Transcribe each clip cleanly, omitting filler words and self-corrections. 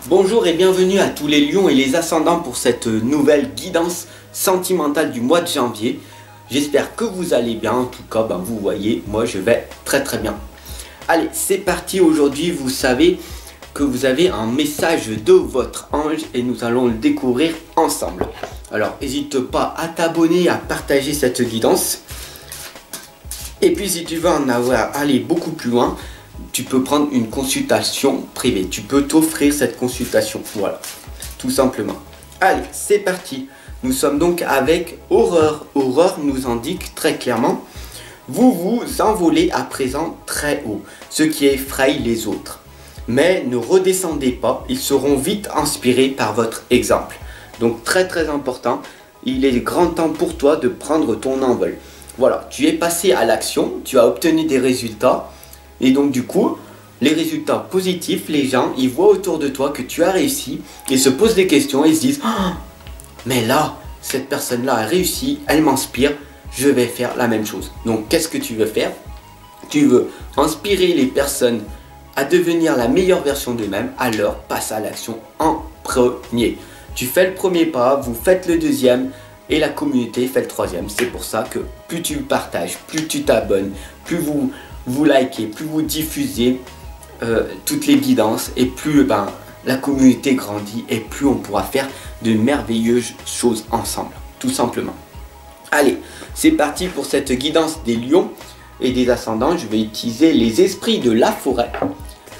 Bonjour et bienvenue à tous les lions et les ascendants pour cette nouvelle guidance sentimentale du mois de janvier. J'espère que vous allez bien, en tout cas vous voyez, moi je vais très bien. Allez, c'est parti. Aujourd'hui vous savez que vous avez un message de votre ange et nous allons le découvrir ensemble. Alors n'hésite pas à t'abonner, à partager cette guidance. Et puis si tu veux en aller beaucoup plus loin, tu peux prendre une consultation privée. Tu peux t'offrir cette consultation. Voilà, tout simplement. Allez, c'est parti. Nous sommes donc avec Aurore. Aurore nous indique très clairement: vous vous envolez à présent très haut, ce qui effraie les autres. Mais ne redescendez pas, ils seront vite inspirés par votre exemple. Donc très important, il est grand temps pour toi de prendre ton envol. Voilà, tu es passé à l'action, tu as obtenu des résultats. Et donc du coup, les résultats positifs, les gens, ils voient autour de toi que tu as réussi. Ils se posent des questions et se disent: oh, mais là, cette personne-là a réussi, elle m'inspire, je vais faire la même chose. Donc qu'est-ce que tu veux faire? Tu veux inspirer les personnes à devenir la meilleure version d'eux-mêmes, alors passe à l'action en premier. Tu fais le premier pas, vous faites le deuxième et la communauté fait le troisième. C'est pour ça que plus tu partages, plus tu t'abonnes, plus vous likez, plus vous diffusez toutes les guidances et plus la communauté grandit et plus on pourra faire de merveilleuses choses ensemble, tout simplement. Allez, c'est parti pour cette guidance des lions et des ascendants. Je vais utiliser les esprits de la forêt,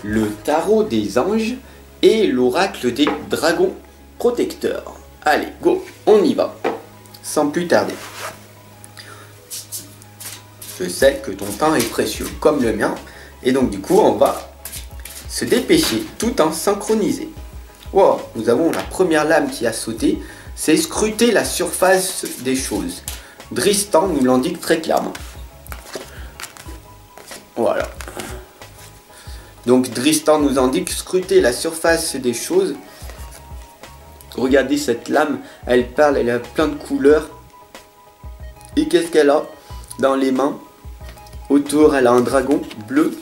le tarot des anges et l'oracle des dragons protecteurs. Allez, go, on y va, sans plus tarder. Je sais que ton temps est précieux comme le mien et donc du coup on va se dépêcher tout en synchronisé. Wow, nous avons la première lame qui a sauté, c'est scruter la surface des choses. Dristan nous l'indique très clairement. Voilà. Donc Dristan nous indique scruter la surface des choses. Regardez cette lame, elle parle, elle a plein de couleurs. Et qu'est-ce qu'elle a dans les mains? Autour, elle a un dragon bleu.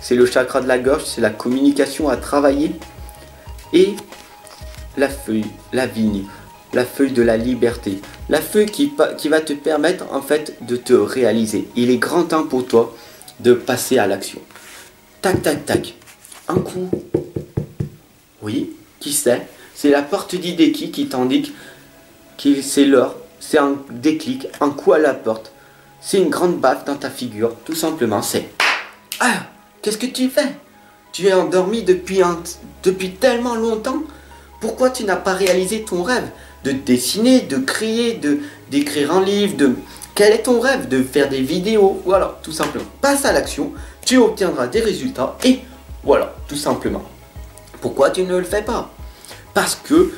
C'est le chakra de la gorge, c'est la communication à travailler. Et la feuille, la vigne, la feuille de la liberté. La feuille qui va te permettre en fait de te réaliser. Il est grand temps pour toi de passer à l'action. Tac, tac, tac. Un coup. Oui, qui sait? C'est la porte d'idée qui t'indique que c'est l'heure. C'est un déclic, un coup à la porte. C'est une grande baffe dans ta figure, tout simplement. C'est: ah, qu'est-ce que tu fais? Tu es endormi depuis tellement longtemps. Pourquoi tu n'as pas réalisé ton rêve de dessiner, de créer, d'écrire un livre, Quel est ton rêve? De faire des vidéos? Voilà, tout simplement. Passe à l'action, tu obtiendras des résultats et voilà, tout simplement. Pourquoi tu ne le fais pas? Parce que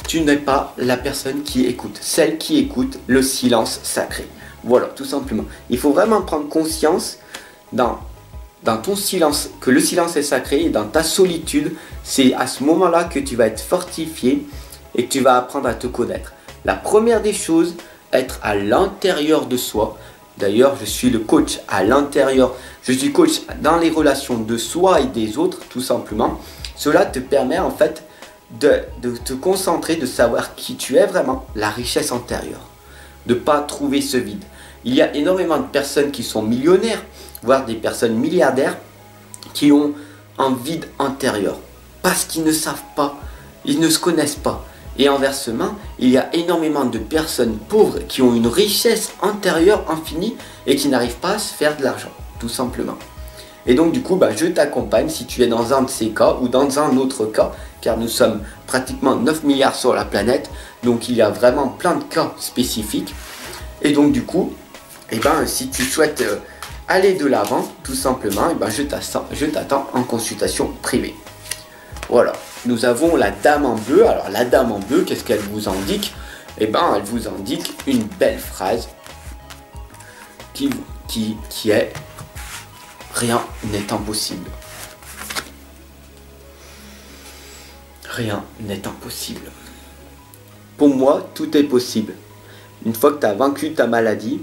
tu n'es pas la personne qui écoute, celle qui écoute le silence sacré. Voilà, tout simplement. Il faut vraiment prendre conscience dans ton silence, que le silence est sacré, et dans ta solitude, c'est à ce moment-là que tu vas être fortifié et que tu vas apprendre à te connaître. La première des choses, être à l'intérieur de soi. D'ailleurs, je suis le coach à l'intérieur. Je suis coach dans les relations de soi et des autres, tout simplement. Cela te permet en fait de te concentrer, de savoir qui tu es vraiment, la richesse intérieure. De ne pas trouver ce vide. Il y a énormément de personnes qui sont millionnaires, voire des personnes milliardaires, qui ont un vide intérieur. Parce qu'ils ne savent pas, ils ne se connaissent pas. Et inversement, il y a énormément de personnes pauvres qui ont une richesse intérieure infinie et qui n'arrivent pas à se faire de l'argent, tout simplement. Et donc du coup, je t'accompagne si tu es dans un de ces cas ou dans un autre cas, car nous sommes pratiquement 9 milliards sur la planète, donc il y a vraiment plein de cas spécifiques. Et donc du coup, si tu souhaites aller de l'avant, tout simplement, je t'attends en consultation privée. Voilà, nous avons la dame en bleu. Alors la dame en bleu, qu'est-ce qu'elle vous indique? Elle vous indique une belle phrase qui est: rien n'est impossible. Rien n'est impossible. Pour moi, tout est possible. Une fois que tu as vaincu ta maladie,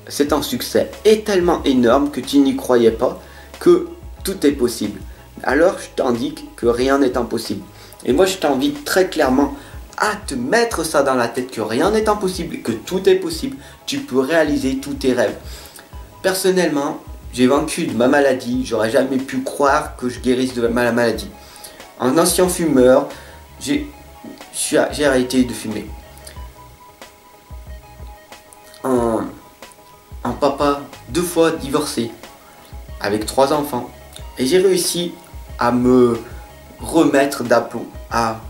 c'est un succès tellement énorme que tu n'y croyais pas, que tout est possible. alors je t'indique que rien n'est impossible. Et moi je t'invite très clairement à te mettre ça dans la tête, que rien n'est impossible, que tout est possible. Tu peux réaliser tous tes rêves. Personnellement, j'ai vaincu de ma maladie. J'aurais jamais pu croire que je guérisse de ma maladie. Un ancien fumeur, j'ai arrêté de fumer. Un papa 2 fois divorcé, avec 3 enfants. Et j'ai réussi à me remettre d'aplomb, à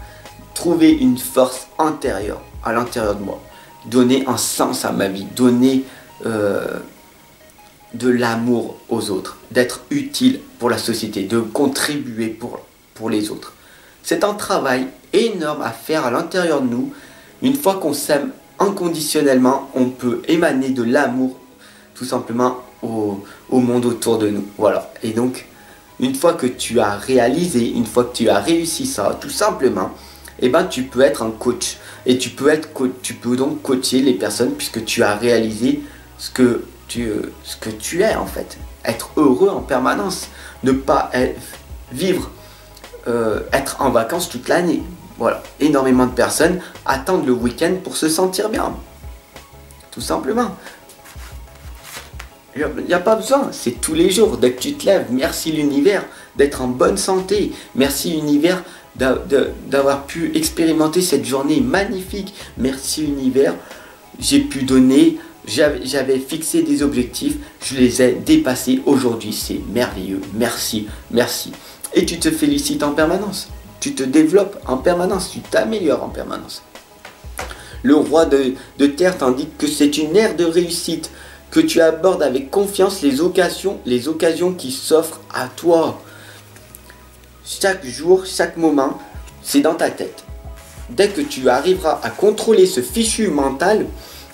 trouver une force intérieure, à l'intérieur de moi. Donner un sens à ma vie, donner de l'amour aux autres, d'être utile pour la société, de contribuer pour les autres. C'est un travail énorme à faire à l'intérieur de nous. Une fois qu'on s'aime inconditionnellement, on peut émaner de l'amour tout simplement au monde autour de nous. Voilà. Et donc, une fois que tu as réalisé, une fois que tu as réussi ça, tout simplement, eh ben, tu peux être un coach. Et tu peux donc coacher les personnes puisque tu as réalisé ce que tu es en fait. Être heureux en permanence. Ne pas vivre, être en vacances toute l'année. Voilà. Énormément de personnes attendent le week-end pour se sentir bien. Tout simplement. Il n'y a pas besoin, c'est tous les jours, dès que tu te lèves. Merci l'univers d'être en bonne santé. Merci univers d'avoir pu expérimenter cette journée magnifique. Merci univers, j'ai pu donner, j'avais fixé des objectifs, je les ai dépassés aujourd'hui. C'est merveilleux, merci, merci. Et tu te félicites en permanence, tu te développes en permanence, tu t'améliores en permanence. Le roi de terre t'indique que c'est une ère de réussite, que tu abordes avec confiance les occasions qui s'offrent à toi. Chaque jour, chaque moment, c'est dans ta tête. Dès que tu arriveras à contrôler ce fichu mental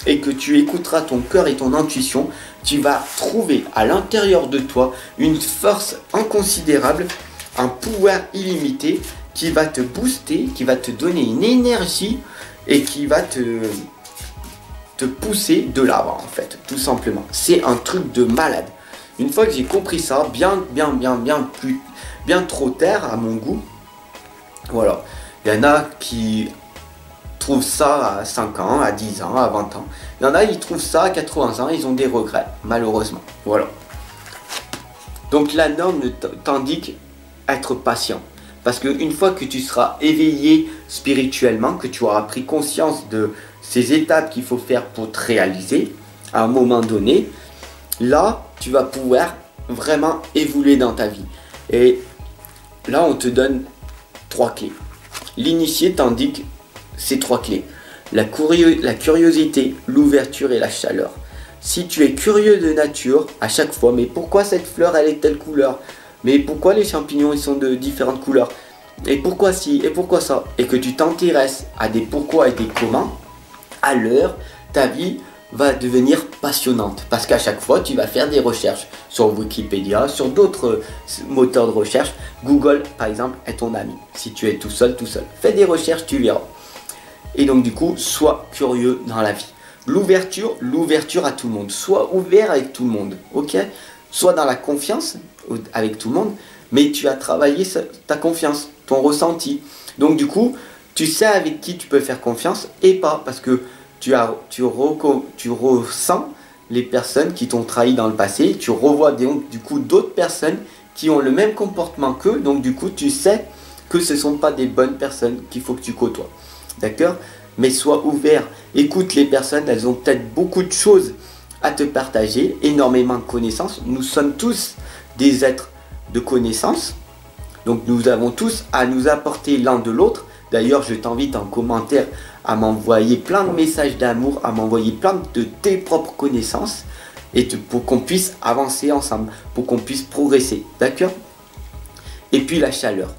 et que tu écouteras ton cœur et ton intuition, tu vas trouver à l'intérieur de toi une force inconsidérable, un pouvoir illimité qui va te booster, qui va te donner une énergie et qui va te pousser de l'avant en fait, tout simplement. C'est un truc de malade. Une fois que j'ai compris ça, bien trop tard à mon goût, voilà. Il y en a qui trouvent ça à 5 ans, à 10 ans, à 20 ans. Il y en a qui trouvent ça à 80 ans, ils ont des regrets, malheureusement. Voilà. Donc la norme t'indique être patient. Parce qu'une fois que tu seras éveillé spirituellement, que tu auras pris conscience de ces étapes qu'il faut faire pour te réaliser, à un moment donné, là, tu vas pouvoir vraiment évoluer dans ta vie. Et là, on te donne 3 clés. L'initié t'indique ces 3 clés. La curiosité, l'ouverture et la chaleur. Si tu es curieux de nature, à chaque fois, mais pourquoi cette fleur, elle est telle couleur? Mais pourquoi les champignons, ils sont de différentes couleurs? Et pourquoi ci? Et pourquoi ça? Et que tu t'intéresses à des pourquoi et des comment, alors ta vie va devenir passionnante. Parce qu'à chaque fois, tu vas faire des recherches sur Wikipédia, sur d'autres moteurs de recherche. Google, par exemple, est ton ami. Si tu es tout seul. Fais des recherches, tu verras. Et donc, du coup, sois curieux dans la vie. L'ouverture à tout le monde. Sois ouvert avec tout le monde. Ok? Sois dans la confiance avec tout le monde, mais tu as travaillé ta confiance, ton ressenti. Donc, du coup, tu sais avec qui tu peux faire confiance et pas, parce que tu ressens les personnes qui t'ont trahi dans le passé, tu revois donc du coup d'autres personnes qui ont le même comportement qu'eux, donc du coup tu sais que ce ne sont pas des bonnes personnes qu'il faut que tu côtoies. D'accord? Mais sois ouvert, écoute les personnes, elles ont peut-être beaucoup de choses à te partager, énormément de connaissances. Nous sommes tous des êtres de connaissances, donc nous avons tous à nous apporter l'un de l'autre. D'ailleurs, je t'invite en commentaire à m'envoyer plein de messages d'amour, à m'envoyer plein de tes propres connaissances, et pour qu'on puisse avancer ensemble, pour qu'on puisse progresser, d'accord? Et puis la chaleur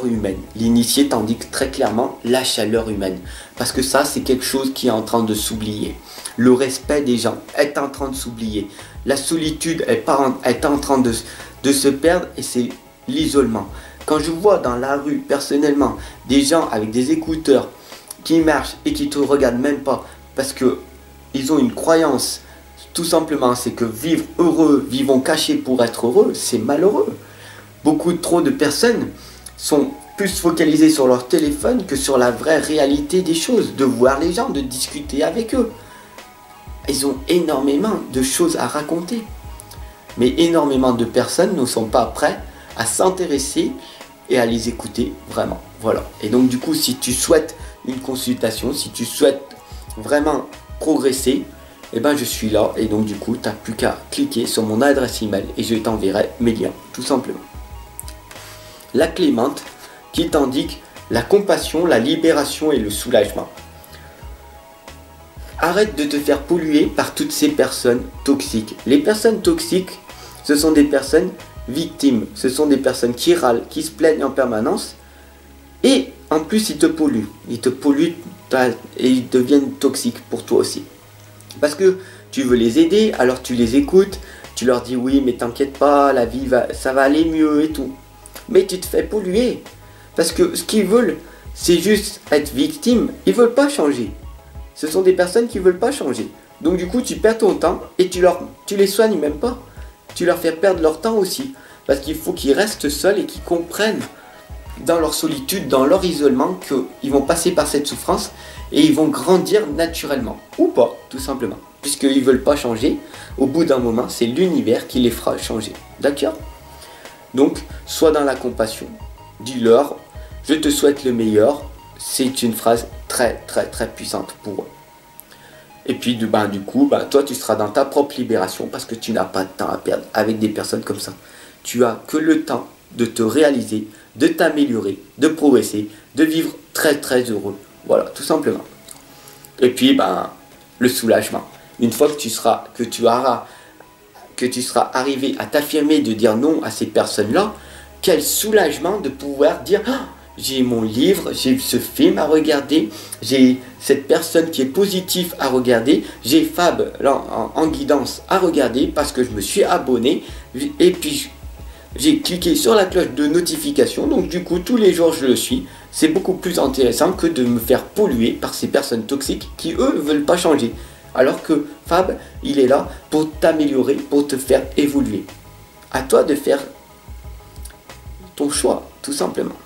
humaine. L'initié t'indique très clairement la chaleur humaine, parce que ça, c'est quelque chose qui est en train de s'oublier. Le respect des gens est en train de s'oublier. La solitude est en train de se perdre, et c'est l'isolement. Quand je vois dans la rue, personnellement, des gens avec des écouteurs qui marchent et qui te regardent même pas parce qu'ils ont une croyance, tout simplement, c'est que vivre heureux, vivons cachés pour être heureux, c'est malheureux. Beaucoup trop de personnes sont plus focalisées sur leur téléphone que sur la vraie réalité des choses, de voir les gens, de discuter avec eux. Ils ont énormément de choses à raconter. Mais énormément de personnes ne sont pas prêtes à s'intéresser et à les écouter vraiment. Voilà. Et donc du coup, si tu souhaites une consultation, si tu souhaites vraiment progresser, eh ben je suis là. Et donc du coup, tu n'as plus qu'à cliquer sur mon adresse email et je t'enverrai mes liens, tout simplement. La clémente qui t'indique la compassion, la libération et le soulagement. Arrête de te faire polluer par toutes ces personnes toxiques. Les personnes toxiques, ce sont des personnes victimes. Ce sont des personnes qui râlent, qui se plaignent en permanence. Et en plus, ils te polluent. Ils te polluent et ils deviennent toxiques pour toi aussi. Parce que tu veux les aider, alors tu les écoutes. Tu leur dis oui, mais t'inquiète pas, la vie, ça va aller mieux et tout. Mais tu te fais polluer. Parce que ce qu'ils veulent, c'est juste être victime. Ils veulent pas changer. Ce sont des personnes qui ne veulent pas changer. Donc du coup, tu perds ton temps et tu les soignes même pas. Tu leur fais perdre leur temps aussi. Parce qu'il faut qu'ils restent seuls et qu'ils comprennent dans leur solitude, dans leur isolement, qu'ils vont passer par cette souffrance et ils vont grandir naturellement. Ou pas, tout simplement. Puisqu'ils ne veulent pas changer, au bout d'un moment, c'est l'univers qui les fera changer. D'accord? Donc, sois dans la compassion. Dis-leur, je te souhaite le meilleur. C'est une phrase très puissante pour eux. Et puis du coup, toi tu seras dans ta propre libération parce que tu n'as pas de temps à perdre avec des personnes comme ça. Tu as que le temps de te réaliser, de t'améliorer, de progresser, de vivre très heureux. Voilà, tout simplement. Et puis le soulagement. Une fois que tu seras arrivé à t'affirmer, de dire non à ces personnes-là, quel soulagement de pouvoir dire j'ai mon livre, j'ai ce film à regarder, j'ai cette personne qui est positive à regarder, j'ai Fab en guidance à regarder parce que je me suis abonné et puis j'ai cliqué sur la cloche de notification, donc du coup tous les jours je le suis. C'est beaucoup plus intéressant que de me faire polluer par ces personnes toxiques qui eux ne veulent pas changer. Alors que Fab, il est là pour t'améliorer, pour te faire évoluer. À toi de faire ton choix, tout simplement.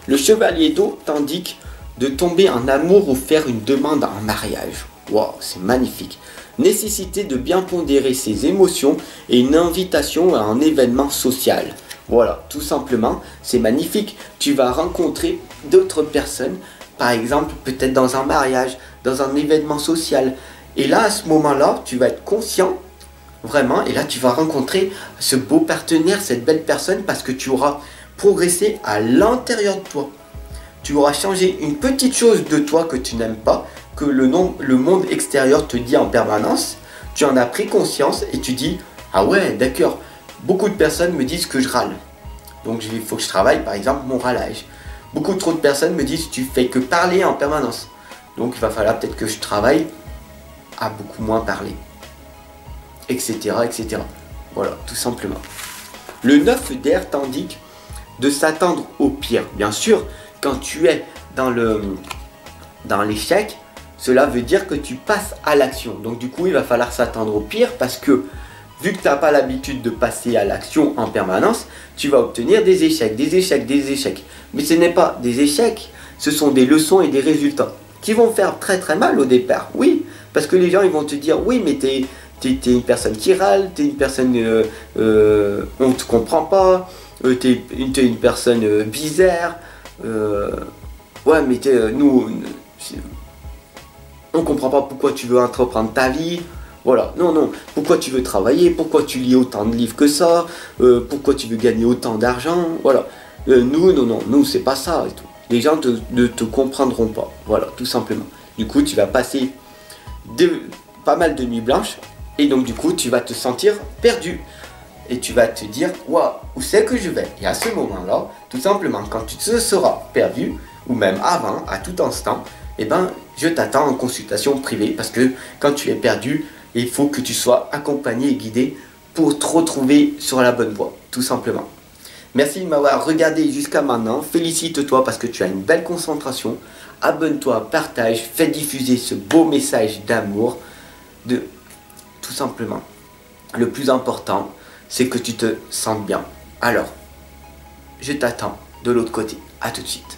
Le chevalier d'eau t'indique de tomber en amour ou faire une demande en mariage. Waouh, c'est magnifique. Nécessité de bien pondérer ses émotions et une invitation à un événement social. Voilà, tout simplement, c'est magnifique. Tu vas rencontrer d'autres personnes, par exemple, peut-être dans un mariage, dans un événement social. Et là, à ce moment-là, tu vas être conscient, vraiment, et là, tu vas rencontrer ce beau partenaire, cette belle personne, parce que tu auras progresser à l'intérieur de toi. Tu auras changé une petite chose de toi que tu n'aimes pas, que le monde extérieur te dit en permanence. Tu en as pris conscience et tu dis ah ouais, d'accord, beaucoup de personnes me disent que je râle. Donc il faut que je travaille par exemple mon râlage. Beaucoup trop de personnes me disent tu fais que parler en permanence. Donc il va falloir peut-être que je travaille à beaucoup moins parler. Etc. etc. Voilà, tout simplement. Le 9 d'air t'indique de s'attendre au pire. Bien sûr, quand tu es dans l'échec, cela veut dire que tu passes à l'action. Donc du coup, il va falloir s'attendre au pire parce que vu que tu n'as pas l'habitude de passer à l'action en permanence, tu vas obtenir des échecs, des échecs, des échecs. Mais ce n'est pas des échecs, ce sont des leçons et des résultats qui vont faire très mal au départ. Oui, parce que les gens ils vont te dire oui, mais t'es une personne qui râle, t'es une personne on ne te comprend pas. T'es une personne bizarre, ouais mais nous on comprend pas pourquoi tu veux entreprendre ta vie, voilà, non, pourquoi tu veux travailler, pourquoi tu lis autant de livres que ça, pourquoi tu veux gagner autant d'argent, voilà, nous c'est pas ça et tout. Les gens ne te comprendront pas, voilà, tout simplement. Du coup tu vas passer pas mal de nuits blanches et donc du coup tu vas te sentir perdu. Et tu vas te dire, waouh, où c'est que je vais? Et à ce moment-là, tout simplement, quand tu te seras perdu, ou même avant, à tout instant, eh ben, je t'attends en consultation privée. Parce que quand tu es perdu, il faut que tu sois accompagné et guidé pour te retrouver sur la bonne voie, tout simplement. Merci de m'avoir regardé jusqu'à maintenant. Félicite-toi parce que tu as une belle concentration. Abonne-toi, partage, fais diffuser ce beau message d'amour. Tout simplement, le plus important, c'est que tu te sentes bien. Alors, je t'attends de l'autre côté. À tout de suite.